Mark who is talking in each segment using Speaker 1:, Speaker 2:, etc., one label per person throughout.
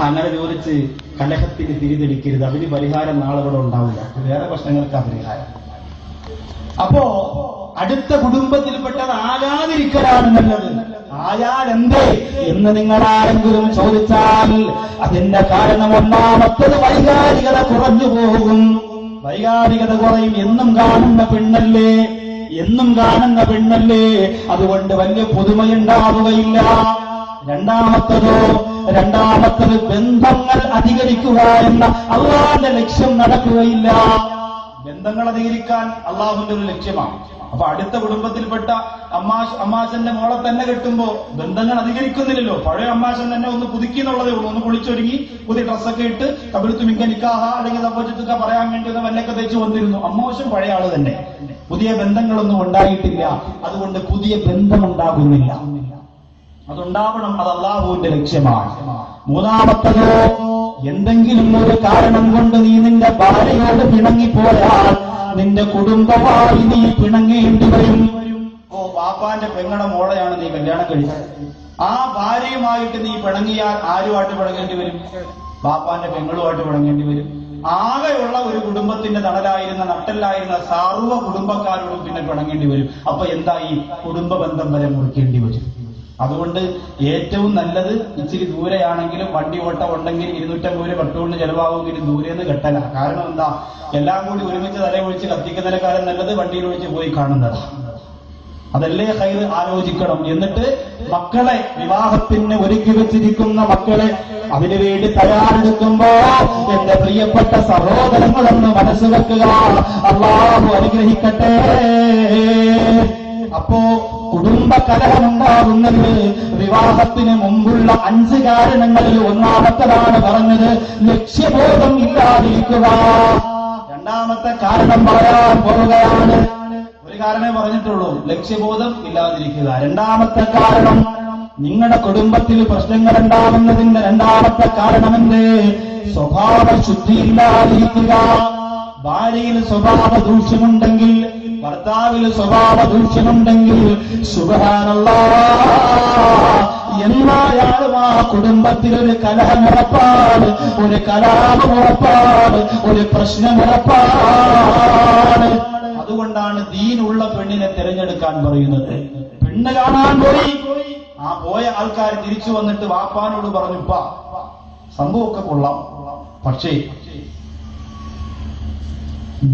Speaker 1: അങ്ങനെ ചോദിച്ച് കലഹത്തിന് തിരിതെളിക്കരുത്. അതിന് പരിഹാരം നാളെ ഇവിടെ ഉണ്ടാവില്ല. വേറെ പ്രശ്നങ്ങൾക്ക് പരിഹാരം. അപ്പോ അടുത്ത കുടുംബത്തിൽപ്പെട്ടത് ആകാതിരിക്കലാണ് നല്ലത്. ആയാൽ എന്തേ എന്ന് നിങ്ങളാരെങ്കിലും ചോദിച്ചാൽ അതിന്റെ കാരണം ഒന്നാമത്തത് വൈകാരികത കുറഞ്ഞു പോകും. വൈകാരികത കുറയും. എന്നും കാണുന്ന പെണ്ണല്ലേ, അതുകൊണ്ട് വലിയ പുതുമയുണ്ടാവുകയില്ല. രണ്ടാമത്തത് ബന്ധങ്ങൾ അധികരിക്കുക എന്ന അള്ളാഹുവിന്റെ ലക്ഷ്യം നടക്കുകയില്ല. ബന്ധങ്ങൾ അധികരിക്കാൻ അള്ളാഹുവിന്റെ ഒരു ലക്ഷ്യമാണ്. അപ്പൊ അടുത്ത കുടുംബത്തിൽപ്പെട്ട അമ്മാശന്റെ മോളെ തന്നെ കെട്ടുമ്പോ ബന്ധങ്ങൾ അധികരിക്കുന്നില്ലല്ലോ. പഴയ അമ്മാശൻ തന്നെ ഒന്ന് പുതുക്കി എന്നുള്ളതേ ഉള്ളൂ. ഒന്ന് കുളിച്ചൊരുങ്ങി പുതിയ ഡ്രസ്സൊക്കെ ഇട്ട് കബിലത്ത് മിക്ക നിക്കാഹ അല്ലെങ്കിൽ സപ്പോസിറ്റൊക്കെ പറയാൻ വേണ്ടി ഒന്ന് വല്ലൊക്കെ തേച്ച് വന്നിരുന്നു. അമ്മോശം പഴയ ആള് തന്നെ. പുതിയ ബന്ധങ്ങളൊന്നും ഉണ്ടായിട്ടില്ല. അതുകൊണ്ട് പുതിയ ബന്ധമുണ്ടാകുന്നില്ല. അതുണ്ടാവണം. അത് അള്ളാഹുവിന്റെ ലക്ഷ്യമാണ്. മൂന്നാമത്തതോ, എന്തെങ്കിലും ഒരു കാരണം കൊണ്ട് നീ നിന്റെ ഭാര്യയോട് പിണങ്ങിപ്പോയാൽ നിന്റെ കുടുംബമായി നീ പിണങ്ങേണ്ടി വരും. വാപ്പാന്റെ പെങ്ങളുടെ മോളെയാണ് നീ കല്യാണം കഴിച്ചത്. ആ ഭാര്യയുമായിട്ട് നീ പിണങ്ങിയാൽ ആരുമായിട്ട് പിണങ്ങേണ്ടി വരും? വാപ്പാന്റെ പെങ്ങളുമായിട്ട് പിണങ്ങേണ്ടി വരും. ആകെയുള്ള ഒരു കുടുംബത്തിന്റെ തണലായിരുന്ന നട്ടല്ലായിരുന്ന സർവ്വ കുടുംബക്കാരോടും പിന്നെ പിണങ്ങേണ്ടി വരും. അപ്പൊ എന്തായി? കുടുംബ ബന്ധം വരെ മുറിക്കേണ്ടി വരും. അതുകൊണ്ട് ഏറ്റവും നല്ലത് ഇച്ചിരി ദൂരെയാണെങ്കിലും വണ്ടി ഓട്ടം ഉണ്ടെങ്കിൽ 250 പെട്രോളിന് ചെലവാകുമെങ്കിലും ദൂരെന്ന് കെട്ടല. കാരണം എന്താ? എല്ലാം കൂടി ഒരുമിച്ച് തലയൊഴിച്ച് കത്തിക്കുന്നതിനേക്കാളും നല്ലത് വണ്ടിയിൽ ഒഴിച്ച് പോയി കാണുന്നതാണ്. അതല്ലേ ഖൈർ. ആലോചിക്കണം. എന്നിട്ട് മക്കളെ, വിവാഹത്തിന് ഒരുക്കി വെച്ചിരിക്കുന്ന മക്കളെ അതിനുവേണ്ടി തയ്യാറെടുക്കുമ്പോ എന്റെ പ്രിയപ്പെട്ട സഹോദരങ്ങളൊന്ന് മനസ്സ് വെക്കുക. അല്ലാഹു അനുഗ്രഹിക്കട്ടെ. അപ്പോ കുടുംബ കലഹമുണ്ടാകുന്നത് വിവാഹത്തിന് മുമ്പുള്ള 5 കാരണങ്ങളിൽ ഒന്നാമത്തതാണ് പറഞ്ഞത്, ലക്ഷ്യബോധം ഇല്ലാതിരിക്കുക. രണ്ടാമത്തെ കാരണം പറയാൻ പോവുകയാണ്. ഒരു കാരണമേ പറഞ്ഞിട്ടുള്ളൂ, ലക്ഷ്യബോധം ഇല്ലാതിരിക്കുക. രണ്ടാമത്തെ കാരണം, നിങ്ങളുടെ കുടുംബത്തിൽ പ്രശ്നങ്ങൾ ഉണ്ടാവുന്നതിന്റെ രണ്ടാമത്തെ കാരണമെന്ത്? സ്വഭാവ ശുദ്ധിയില്ലാതിരിക്കുക. ഭാര്യയിൽ സ്വഭാവ ദൂഷ്യമുണ്ടെങ്കിൽ, ഭർത്താവിൽ സ്വഭാവ ദൂഷ്യമുണ്ടെങ്കിൽ, സുബ്ഹാനല്ലാഹ്, എന്നായാലും ആ കുടുംബത്തിൽ ഒരു കലഹമുറപ്പാണ്, ഒരു കലാപമുറപ്പാണ്, ഒരു പ്രശ്നമുറപ്പാണ്. അതുകൊണ്ടാണ് ദീനുള്ള പെണ്ണിനെ തിരഞ്ഞെടുക്കാൻ പറയുന്നത്. പെണ്ണ് കാണാൻ പോയി, ആ പോയ ആൾക്കാർ തിരിച്ചു വന്നിട്ട് വാപ്പാനോട് പറഞ്ഞു, "ഉപ്പാ, സംഭവമൊക്കെ കൊള്ളാം, പക്ഷേ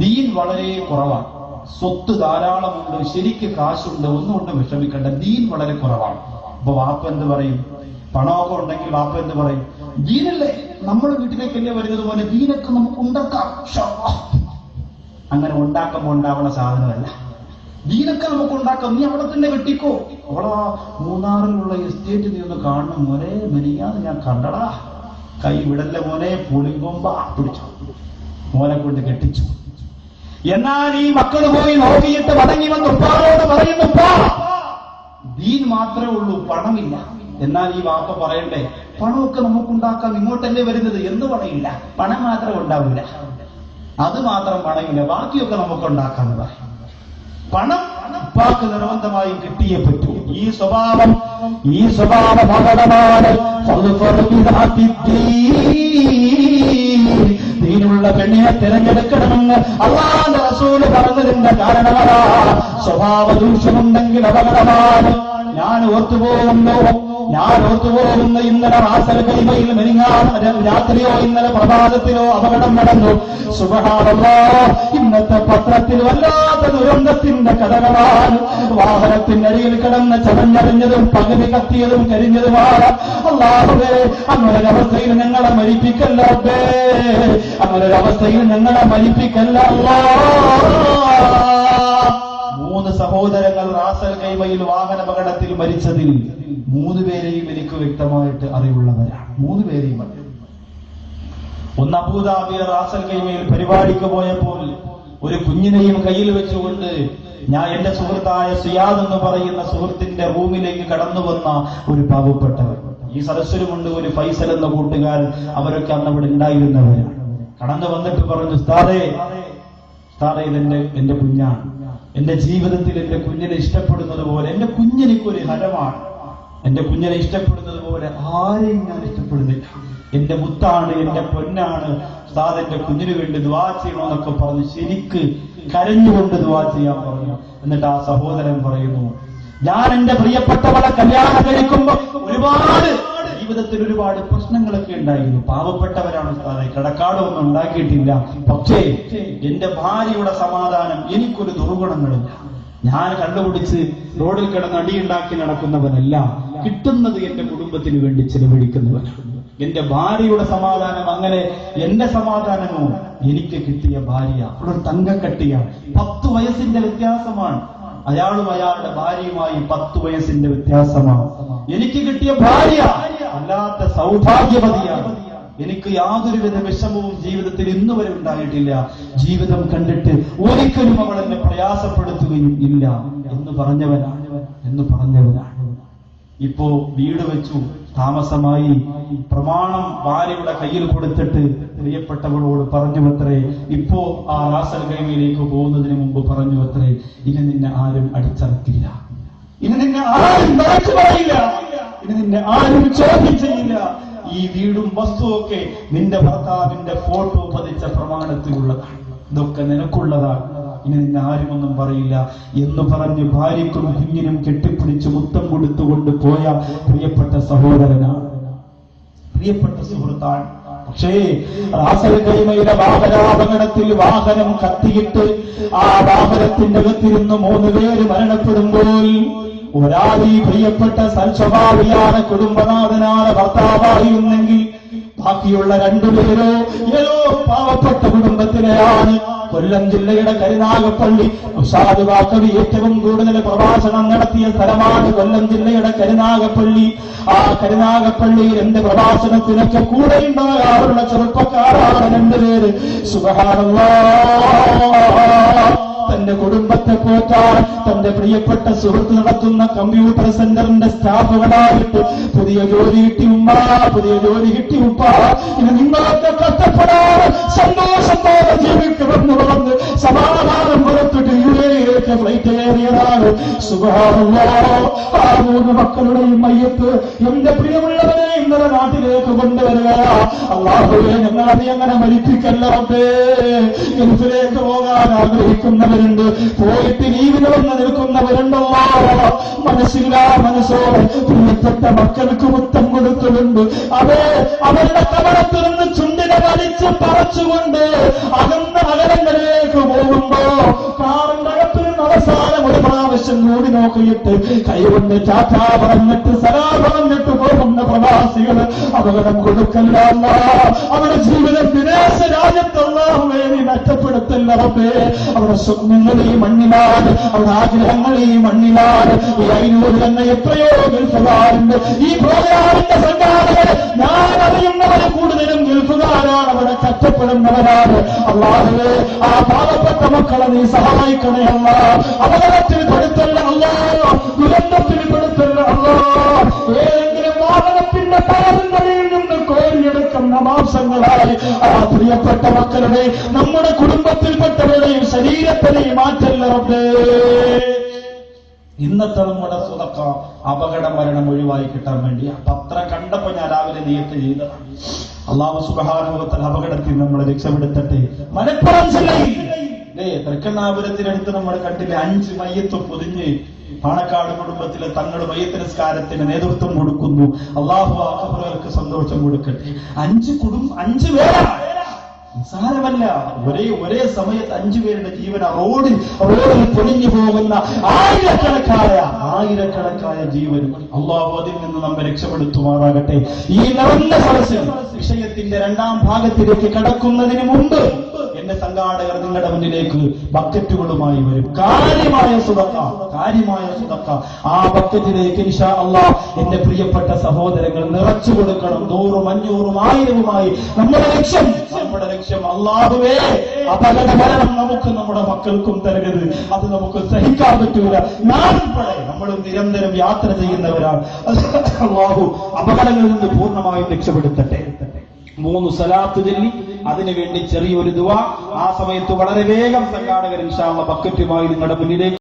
Speaker 1: ദീൻ വളരെ കുറവാണ്. സ്വത്ത് ധാരാളമുണ്ട്, ശരിക്ക് കാശുണ്ട്, ഒന്നുകൊണ്ട് വിഷമിക്കണ്ട, ദീൻ വളരെ കുറവാണ്." അപ്പൊ വാപ്പ എന്ത് പറയും? പണമൊക്കെ ഉണ്ടെങ്കിൽ വാപ്പ എന്ത് പറയും? ദീനല്ലേ, നമ്മുടെ വീട്ടിലേക്കല്ലേ വരുന്നത് പോലെ ദീനൊക്കെ നമുക്ക് ഉണ്ടാക്കാം. അങ്ങനെ ഉണ്ടാക്കുമ്പോൾ ഉണ്ടാവണ സാധനമല്ല. ദീനൊക്കെ നമുക്ക് ഉണ്ടാക്കാം. നീ അവിടെ തന്നെ കെട്ടിക്കോ. അവളാ മൂന്നാറിലുള്ള എസ്റ്റേറ്റ് നീ ഒന്ന് കാണണം മോനെ, മെനിയാന്ന് ഞാൻ കണ്ടടാ, കൈ വിടല്ല മോനെ, പുളിങ്കൊമ്പ പിടിച്ചു, മോനെ കൊണ്ട് കെട്ടിച്ചു. എന്നാൽ ഈ മക്കൾ പോയി നോക്കിയിട്ട് മടങ്ങി വന്ന് ഉപ്പാനോട് പറയുന്നു, ഉപ്പാ, ദീൻ മാത്രമേ ഉള്ളൂ, പണമില്ല. എന്നാൽ ഈ വാപ്പ പറയണ്ടേ, പണമൊക്കെ നമുക്കുണ്ടാക്കാം, ഇങ്ങോട്ടല്ലേ വരുന്നത് എന്ന് പറയില്ല. പണം മാത്രം ഉണ്ടാവില്ല, അത് മാത്രം പണമില്ല, ബാക്കിയൊക്കെ നമുക്കുണ്ടാക്കാന്ന് പറയും. പണം ഉപ്പാക്ക് നിർബന്ധമായി കിട്ടിയേ പറ്റൂ. ഈ സ്വഭാവം അപകടമാണ്. ദീനുള്ള പെണ്ണിനെ തിരഞ്ഞെടുക്കണമെന്ന് അല്ലാഹുവിന്റെ റസൂൽ പറഞ്ഞതിന്റെ കാരണമല്ല. സ്വഭാവ ദൂഷ്യമുണ്ടെങ്കിൽ അപകടമാണ്. ഞാൻ ഓർത്തുപോകുന്നു ഇന്നലെ റാസൽ ഖൈമയിൽ രാത്രിയോ ഇന്നലെ പ്രഭാതത്തിലോ അപകടം നടന്നു. സുബ്ഹാനല്ലാഹ്, ഇന്നത്തെ പത്രത്തിൽ വല്ലാത്ത ദുരന്തത്തിന്റെ കഥകളാണ്. വാഹനത്തിനരികിൽ കിടന്ന് ചതഞ്ഞറിഞ്ഞതും പകുതി കത്തിയതും കരിഞ്ഞതുമാണ്. അല്ലാഹുവേ, അങ്ങനൊരവസ്ഥയിൽ ഞങ്ങളെ മരിപ്പിക്കല്ല റബ്ബേ, അങ്ങനൊരവസ്ഥയിൽ ഞങ്ങളെ മരിപ്പിക്കല്ല അല്ലാഹ്. 3 സഹോദരങ്ങൾ റാസൽ ഖൈമയിൽ വാഹനാപകടത്തിൽ മരിച്ചതിൽ 3 പേരെയും എനിക്ക് വ്യക്തമായിട്ട് അറിവുള്ളവരാണ്. 3 പേരെയും. ഒന്ന് അബൂദാബിയിലെ റാസൽ ഖൈമയിൽ പരിപാടിക്ക് പോയപ്പോൾ ഒരു കുഞ്ഞിനെയും കയ്യിൽ വെച്ചുകൊണ്ട് ഞാൻ എന്റെ സുഹൃത്തായ സിയാദ് എന്ന് പറയുന്ന സുഹൃത്തിന്റെ റൂമിലേക്ക് കടന്നു വന്ന ഒരു പാവപ്പെട്ടവർ. ഈ സദസ്സിലുമുണ്ട് ഒരു ഫൈസൽ എന്ന കൂട്ടുകാരൻ. അവരൊക്കെ അന്ന് അവിടെ ഉണ്ടായിരുന്നവരാണ്. കടന്നു വന്നിട്ട് പറഞ്ഞു, ഉസ്താദേ, ഇതെന്റെ കുഞ്ഞാണ്. എന്റെ ജീവിതത്തിൽ എന്റെ കുഞ്ഞിനെ ഇഷ്ടപ്പെടുന്നത് പോലെ, എന്റെ കുഞ്ഞെനിക്കൊരു ഹരമാണ്. എന്റെ കുഞ്ഞിനെ ഇഷ്ടപ്പെടുന്നത് പോലെ ആരെയും ഞാൻ ഇഷ്ടപ്പെടുന്നു. ഇഷ്ടപ്പെടുന്നില്ല. എന്റെ മുത്താണ്, എന്റെ പൊന്നാണ്, ഉസ്താദിന്റെ കുഞ്ഞിനു വേണ്ടി ദുആ ചെയ്യണമെന്നൊക്കെ പറഞ്ഞ് ശരിക്ക് കരഞ്ഞുകൊണ്ട് ദുആ ചെയ്യാൻ പറഞ്ഞു. എന്നിട്ട് ആ സഹോദരൻ പറയുന്നു, ഞാൻ എന്റെ പ്രിയപ്പെട്ടവളെ കല്യാണം കഴിക്കുമ്പോ ജീവിതത്തിൽ ഒരുപാട് പ്രശ്നങ്ങളൊക്കെ ഉണ്ടായിരുന്നു. പാവപ്പെട്ടവരാണ് ഉസ്താദെ, കടക്കാടൊന്നും ഉണ്ടാക്കിയിട്ടില്ല. പക്ഷേ എന്റെ ഭാര്യയുടെ സമാധാനം എനിക്കൊരു ദുർഗുണങ്ങളില്ല. ഞാൻ കണ്ടുപിടിച്ച് റോഡിൽ കിടന്ന് അടിയുണ്ടാക്കി നടക്കുന്നവനല്ല, കിട്ടുന്നത് എന്റെ കുടുംബത്തിന് വേണ്ടി ചെലവഴിക്കുന്നവനാണ്. എന്റെ ഭാര്യയുടെ സമാധാനം അങ്ങനെ, എന്റെ സമാധാനമോ എനിക്ക് കിട്ടിയ ഭാര്യ ഒരു തങ്കക്കട്ടിയാണ്. 10 വയസ്സിന്റെ വ്യത്യാസമാണ്. അയാളും അയാളുടെ ഭാര്യയുമായി 10 വയസ്സിന്റെ വ്യത്യാസമാണ്. എനിക്ക് കിട്ടിയ ഭാര്യ അല്ലാത്ത സൗഭാഗ്യവതിയാണ്. എനിക്ക് യാതൊരുവിധ വിഷമവും ജീവിതത്തിൽ ഇന്നു വരെ ഉണ്ടായിട്ടില്ല. ജീവിതം കണ്ടിട്ട് ഒരിക്കലും അവൾ എന്നെ പ്രയാസപ്പെടുത്തുകയും ഇല്ല എന്ന് പറഞ്ഞവനാണ്. ഇപ്പോ വീട് വെച്ചു, താമസമായി, പ്രമാണം ഭാര്യയുടെ കയ്യിൽ കൊടുത്തിട്ട് പ്രിയപ്പെട്ടവളോട് പറഞ്ഞുവത്രേ, ഇപ്പോ ആ റാസൽ കൈമയിലേക്ക് പോകുന്നതിന് മുമ്പ് പറഞ്ഞുവത്രേ, ഇനി നിന്നെ ആരും അടിച്ചറക്കില്ല, ഇനി നിന്നെ ആരും മറച്ചു പറയില്ല, ഇനി നിന്നെ ആരും ചോദ്യം ചെയ്യില്ല. ഈ വീടും വസ്തുവൊക്കെ നിന്റെ ഭർത്താവിന്റെ ഫോട്ടോ പതിച്ച പ്രമാണത്തിലുള്ളതാണ്, ഇതൊക്കെ നിനക്കുള്ളതാണ്, ഇനി നിന്നെ ആരുമൊന്നും പറയില്ല എന്ന് പറഞ്ഞ് ഭാര്യയ്ക്കും കുഞ്ഞിനും കെട്ടിപ്പിടിച്ച് മുത്തം കൊടുത്തുകൊണ്ട് പോയ പ്രിയപ്പെട്ട സഹോദരനാണ്, പ്രിയപ്പെട്ട സുഹൃത്താണ്. പക്ഷേ റാസൽ കൈമയുടെ വാഹനാപകടത്തിൽ വാഹനം കത്തിയിട്ട് ആ വാഹനത്തിന്റെ അകത്തിരുന്ന് 3 പേര് മരണപ്പെടുമ്പോൾ ഒരാളീ പ്രിയപ്പെട്ട സൽസ്വഭാവിയാണ്, കുടുംബനാഥനാണ്, ഭർത്താവായിരുന്നെങ്കിൽ ബാക്കിയുള്ള 2 പേരോ ഏതോ പാവപ്പെട്ട കുടുംബത്തിലെയാണ്. കൊല്ലം ജില്ലയുടെ കരുനാഗപ്പള്ളി ഉസ്താദ് വാക്കവി ഏറ്റവും കൂടുതൽ പ്രഭാഷണം നടത്തിയ സ്ഥലമാണ് കൊല്ലം ജില്ലയുടെ കരുനാഗപ്പള്ളി. ആ കരുനാഗപ്പള്ളിയിൽ എന്റെ പ്രഭാഷണത്തിനൊക്കെ കൂടെ ഉണ്ടാകാറുള്ള ചെറുപ്പക്കാരാണ് 2 പേര്. സുബ്ഹാനല്ലാഹ്. തന്റെ കുടുംബത്തെ പോറ്റാൻ തന്റെ പ്രിയപ്പെട്ട സുഹൃത്ത് നടത്തുന്ന കമ്പ്യൂട്ടർ സെന്ററിന്റെ സ്റ്റാഫുകളായിട്ട് പുതിയ ജോലി കിട്ടി ഉപ്പ, ഇനി നിങ്ങളൊക്കെ കഷ്ടപ്പെടാൻ സന്തോഷത്തോടെ ജീവിക്കുമെന്ന് പറഞ്ഞ് സമാധാനം കൊടുത്തിട്ട് യുഎഇയിലേക്ക് ഫ്ലൈറ്റ് കയറിയതാണ്. സുബ്ഹാനല്ലാഹ്. ആ 3 മക്കളുടെയും മയ്യത്ത് എന്റെ പ്രിയമുള്ളവരെ ഇന്നലെ നാട്ടിലേക്ക് കൊണ്ടുവരിക. അല്ലാഹുവേ, ഞങ്ങളെ അങ്ങനെ മരിപ്പിക്കല്ല റബ്ബേ. ഗൾഫിലേക്ക് പോകാൻ ആഗ്രഹിക്കുന്നവരുണ്ട്, പോയിട്ട് ലീവിന് വന്ന് നിൽക്കുന്നവരുണ്ടോ, മനസ്സില്ലാ മനസ്സോടെ പ്രിയപ്പെട്ട മക്കൾക്ക് മുത്തം കൊടുത്തുകൊണ്ട് അവരുടെ കവളത്തിൽ നിന്ന് ചുണ്ടിനെ വലിച്ച് പറിച്ചുകൊണ്ട് അകലങ്ങളിലേക്ക് പോകുമ്പോ കാറിന്റെ അകത്തിൽ നിന്ന് അവസാനം ഒരു പ്രാവശ്യം കൂടി നോക്കിയിട്ട് കൈകൊണ്ട് ചാറ്റാ പറഞ്ഞിട്ട് സലാ പറഞ്ഞിട്ട് പോകുന്ന പ്രവാസികൾ അപകടം കൊടുക്കല്ല. അവരുടെ ജീവിതം വിദേശ രാജ്യത്തുള്ളവരെ നഷ്ടപ്പെടുത്തല്ല റബ്ബേ. അവരുടെ സ്വപ്നങ്ങൾ ഈ മണ്ണിലാണ്, അവരുടെ ആഗ്രഹങ്ങൾ ഈ മണ്ണിലാണ്. ഈ 500 തന്നെ എത്രയോ ഗൾഫുകാരുണ്ട്. ഈ പ്രോഗ്രാമിന്റെ സംഘാടകർ ഞാൻ അറിയുന്നവരെ കൂടുതലും ഗൾഫുകാരാണ്, അവിടെ കഷ്ടപ്പെടുന്നവരാണ്. അല്ലാഹുവേ, ആ പാവപ്പെട്ട മക്കളെ നീ സഹായിക്കണേ അല്ലാ. അപകടത്തിൽ പെടുത്തല്ല അല്ലാ, ദുരന്തത്തിൽ പെടുത്തല്ല അല്ലാ. ഏതെങ്കിലും വാഹനത്തിന്റെ പാദങ്ങളിൽ നിന്ന് കോരിയെടുക്കുന്ന മാംസങ്ങളായി ആ പ്രിയപ്പെട്ട മക്കളുടെ നമ്മുടെ കുടുംബത്തിൽപ്പെട്ടവരുടെയും ശരീരത്തിനെയും മാറ്റല്ല റബ്ബേ. ഇന്നത്തെ നമ്മുടെ സ്വതക്ക അപകട മരണം ഒഴിവായി കിട്ടാൻ വേണ്ടി പത്രം കണ്ടപ്പോ ഞാൻ രാവിലെ നിയത്ത് ചെയ്തതാണ്. അല്ലാഹു സുബ്ഹാനഹു വ തആല അപകടത്തിൽ നമ്മളെ രക്ഷപ്പെടുത്തട്ടെ. മലപ്പുറം ജില്ലയിൽ തൃക്കണ്ണാപുരത്തിനടുത്ത് നമ്മൾ കണ്ടില്ലേ 5 മയ്യത്ത് പൊതിഞ്ഞ് പാണക്കാട് കുടുംബത്തിലെ തങ്ങൾ മയ്യത്ത് നിസ്കാരത്തിന് നേതൃത്വം കൊടുക്കുന്നു. അല്ലാഹു ആ ഖബറുകൾക്ക് സന്തോഷം കൊടുക്കട്ടെ. 5 പേരാണ്, നിസാരമല്ല. ഒരേ സമയത്ത് 5 പേരുടെ ജീവന റോഡിൽ പൊളിഞ്ഞു പോകുന്ന ആയിരക്കണക്കായ ജീവനും അല്ലാഹു അതിൽ നിന്ന് നമ്മെ രക്ഷപ്പെടുത്തുമാറാകട്ടെ. ഈ നിറഞ്ഞ സദസ്സിൽ വിഷയത്തിന്റെ 2ാം ഭാഗത്തിലേക്ക് കടക്കുന്നതിന് മുമ്പ് എന്റെ സംഘാടകർ നിങ്ങളുടെ മുന്നിലേക്ക് ബക്കറ്റുകളുമായി വരും. കാര്യമായ സുദഖ. ആ ബക്കറ്റിലേക്ക് ഇൻഷാ അല്ലാഹ് എന്റെ പ്രിയപ്പെട്ട സഹോദരങ്ങൾ നിറച്ചു കൊടുക്കണം. 100, 500, 1000 നമ്മുടെ ലക്ഷ്യം അല്ലാഹുവേ, അപകട മരണം നമുക്ക് നമ്മുടെ മക്കൾക്കും തരരുത്. അത് നമുക്ക് സഹിക്കാൻ പറ്റൂല. നാളുൾപ്പെടെ നമ്മൾ നിരന്തരം യാത്ര ചെയ്യുന്നവരാണ്. അല്ലാഹു അപകടങ്ങളിൽ നിന്ന് പൂർണ്ണമായും രക്ഷപ്പെടുത്തട്ടെ. 3 സലാത്ത് ചൊല്ലി അതിനുവേണ്ടി ചെറിയൊരു ദുആ. ആ സമയത്ത് വളരെ വേഗം സംഘാടകർ ഇൻഷാ അല്ലാഹ് ബക്കറ്റുമായി നിങ്ങളുടെ മുന്നിലേക്ക്